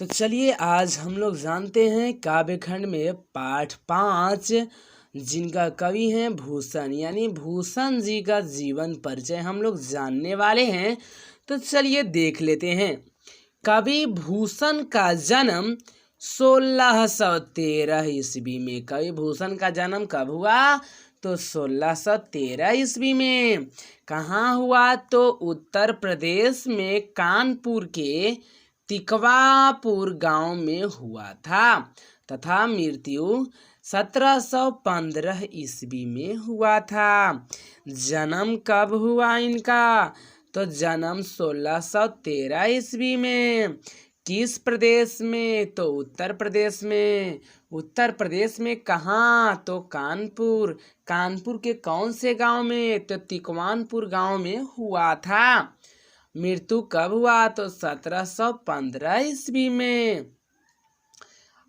तो चलिए आज हम लोग जानते हैं काव्यखंड में पाठ 5 जिनका कवि हैं भूषण, यानी भूषण जी का जीवन परिचय हम लोग जानने वाले हैं। तो चलिए देख लेते हैं। कवि भूषण का जन्म 1613 ईस्वी में। कवि भूषण का जन्म कब हुआ? तो 1613 ईस्वी में। कहाँ हुआ? तो उत्तर प्रदेश में कानपुर के तिकवापुर गांव में हुआ था तथा मृत्यु 1715 ईस्वी में हुआ था। जन्म कब हुआ इनका? तो जन्म 1613 ईस्वी में। किस प्रदेश में? तो उत्तर प्रदेश में। उत्तर प्रदेश में कहाँ? तो कानपुर। कानपुर के कौन से गांव में? तो तिकवानपुर गांव में हुआ था। मृत्यु कब हुआ? तो 1715 ईस्वी में।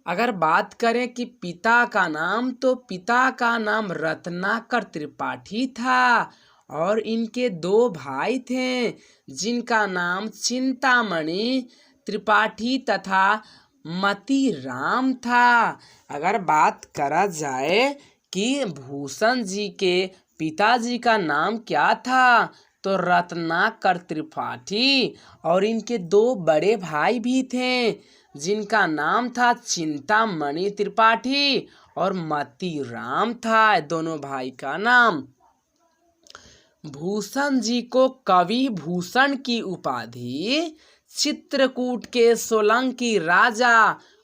अगर बात करें कि पिता का नाम, तो पिता का नाम रत्नाकर त्रिपाठी था और इनके 2 भाई थे जिनका नाम चिंतामणि त्रिपाठी तथा मतीराम था। अगर बात करा जाए कि भूषण जी के पिताजी का नाम क्या था, तो रत्नाकर त्रिपाठी, और इनके 2 बड़े भाई भी थे जिनका नाम था चिंतामणि त्रिपाठी और मतीराम था, दोनों भाई का नाम। भूषण जी को कवि भूषण की उपाधि चित्रकूट के सोलंकी राजा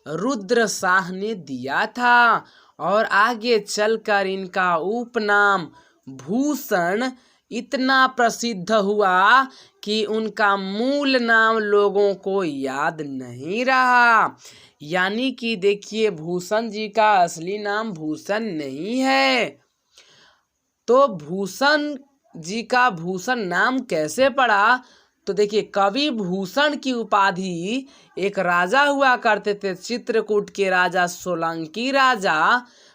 रुद्रशाह ने दिया था और आगे चलकर इनका उपनाम भूषण इतना प्रसिद्ध हुआ कि उनका मूल नाम लोगों को याद नहीं रहा। यानी कि देखिए, भूषण जी का असली नाम भूषण नहीं है। तो भूषण जी का भूषण नाम कैसे पड़ा? तो देखिए, कवि भूषण की उपाधि एक राजा हुआ करते थे, चित्रकूट के राजा सोलंकी राजा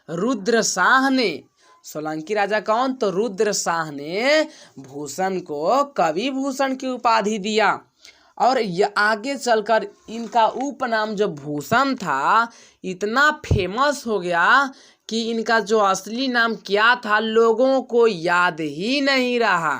रुद्रशाह ने। सोलंकी राजा कौन? तो रुद्रशाह ने भूषण को कवि भूषण की उपाधि दिया और आगे चलकर इनका उपनाम जो भूषण था इतना फेमस हो गया कि इनका जो असली नाम क्या था लोगों को याद ही नहीं रहा।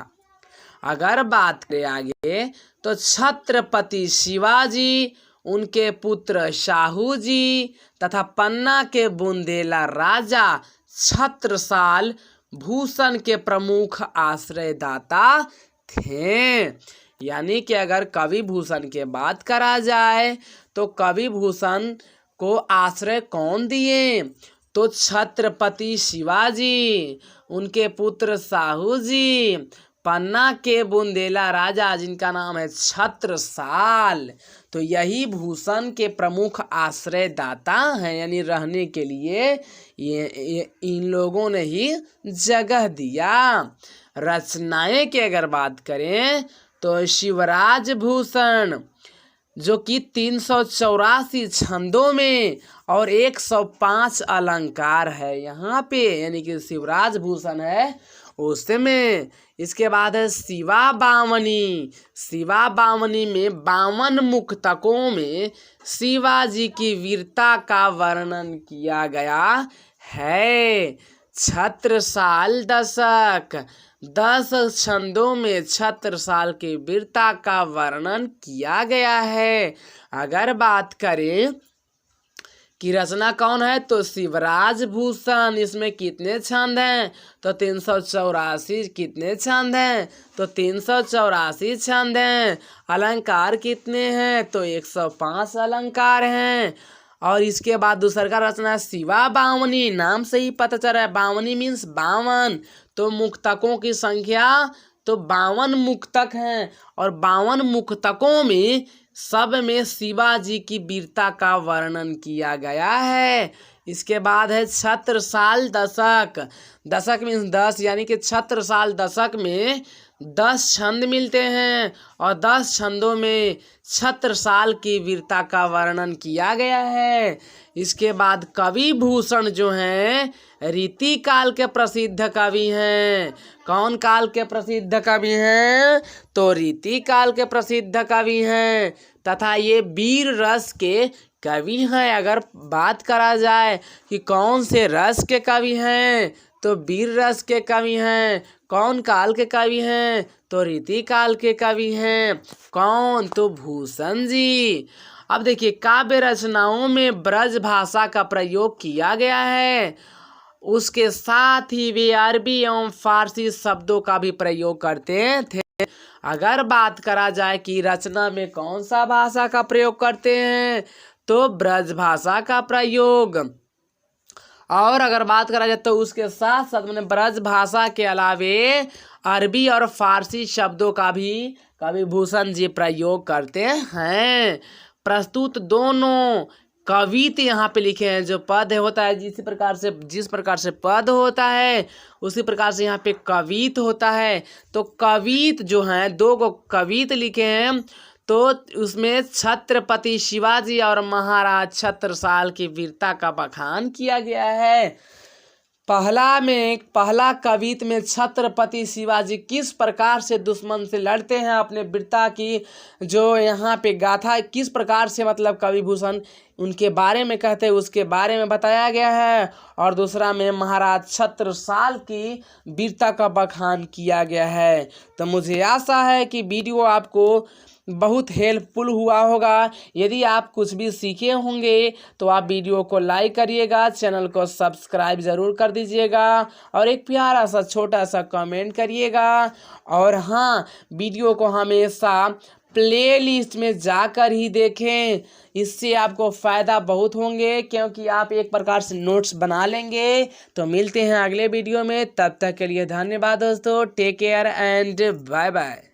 अगर बात करें आगे, तो छत्रपति शिवाजी, उनके पुत्र शाहू जी तथा पन्ना के बुंदेला राजा छत्रसाल भूषण के प्रमुख आश्रयदाता थे। यानी कि अगर कवि भूषण के बात करा जाए तो कवि भूषण को आश्रय कौन दिए? तो छत्रपति शिवाजी, उनके पुत्र शाहू जी, पन्ना के बुंदेला राजा जिनका नाम है छत्रसाल। तो यही भूषण के प्रमुख आश्रयदाता हैं, यानी रहने के लिए ये इन लोगों ने ही जगह दिया। रचनाएं की अगर बात करें तो शिवराज भूषण, जो कि 384 छंदों में और 105 अलंकार है यहाँ पे, यानी कि शिवराज भूषण है उसमें। इसके बाद है शिवा बावनी। शिवा बावनी में 52 मुक्तकों में शिवाजी की वीरता का वर्णन किया गया है। छत्रसाल दशक, 10 छंदों में छत्रसाल की वीरता का वर्णन किया गया है। अगर बात करें कि रचना कौन है, तो शिवराज भूषण। इसमें कितने छंद हैं? तो 384। कितने छंद हैं? तो 384 छंद हैं। अलंकार कितने हैं? तो 105 अलंकार हैं। और इसके बाद दूसरा का रचना शिवा बावनी, नाम से ही पता चल रहा है, बावनी मीन्स 52। तो मुक्तकों की संख्या तो 52 मुक्तक हैं और 52 मुक्तकों में सब में शिवाजी की वीरता का वर्णन किया गया है। इसके बाद है छत्रसाल दशक। दशक मीन्स 10, यानी कि छत्रसाल दशक में 10 छंद मिलते हैं और 10 छंदों में छत्रसाल की वीरता का वर्णन किया गया है। इसके बाद कवि भूषण जो हैं रीति काल के प्रसिद्ध कवि हैं। कौन काल के प्रसिद्ध कवि हैं? तो रीति काल के प्रसिद्ध कवि हैं। तथा ये वीर रस के कवि हैं। अगर बात करा जाए कि कौन से रस के कवि हैं, तो वीर रस के कवि हैं। कौन काल के कवि हैं, तो रीति काल के कवि हैं। कौन, तो भूषण जी। अब देखिए, काव्य रचनाओं में ब्रज भाषा का प्रयोग किया गया है। उसके साथ ही वे अरबी एवं फारसी शब्दों का भी प्रयोग करते थे। अगर बात करा जाए कि रचना में कौन सा भाषा का प्रयोग करते हैं, तो ब्रज भाषा का प्रयोग। और अगर बात करा जाए तो उसके साथ साथ मैंने ब्रज भाषा के अलावे अरबी और फारसी शब्दों का भी कवि भूषण जी प्रयोग करते हैं। प्रस्तुत दोनों कवित यहाँ पे लिखे हैं। जो पद होता है, जिस प्रकार से पद होता है उसी प्रकार से यहाँ पे कवित होता है। तो कवित जो हैं, 2 कवित लिखे हैं। तो उसमें छत्रपति शिवाजी और महाराज छत्रसाल की वीरता का बखान किया गया है। पहला कवित में छत्रपति शिवाजी किस प्रकार से दुश्मन से लड़ते हैं, अपने वीरता की जो यहाँ पे गाथा किस प्रकार से मतलब कवि भूषण उनके बारे में कहते हैं, उसके बारे में बताया गया है। और दूसरा में महाराज छत्रसाल की वीरता का बखान किया गया है। तो मुझे आशा है कि वीडियो आपको बहुत हेल्पफुल हुआ होगा। यदि आप कुछ भी सीखे होंगे तो आप वीडियो को लाइक करिएगा, चैनल को सब्सक्राइब ज़रूर कर दीजिएगा और एक प्यारा सा छोटा सा कमेंट करिएगा। और हाँ, वीडियो को हमेशा प्लेलिस्ट में जाकर ही देखें, इससे आपको फ़ायदा बहुत होंगे, क्योंकि आप एक प्रकार से नोट्स बना लेंगे। तो मिलते हैं अगले वीडियो में, तब तक के लिए धन्यवाद दोस्तों। Take care and bye bye.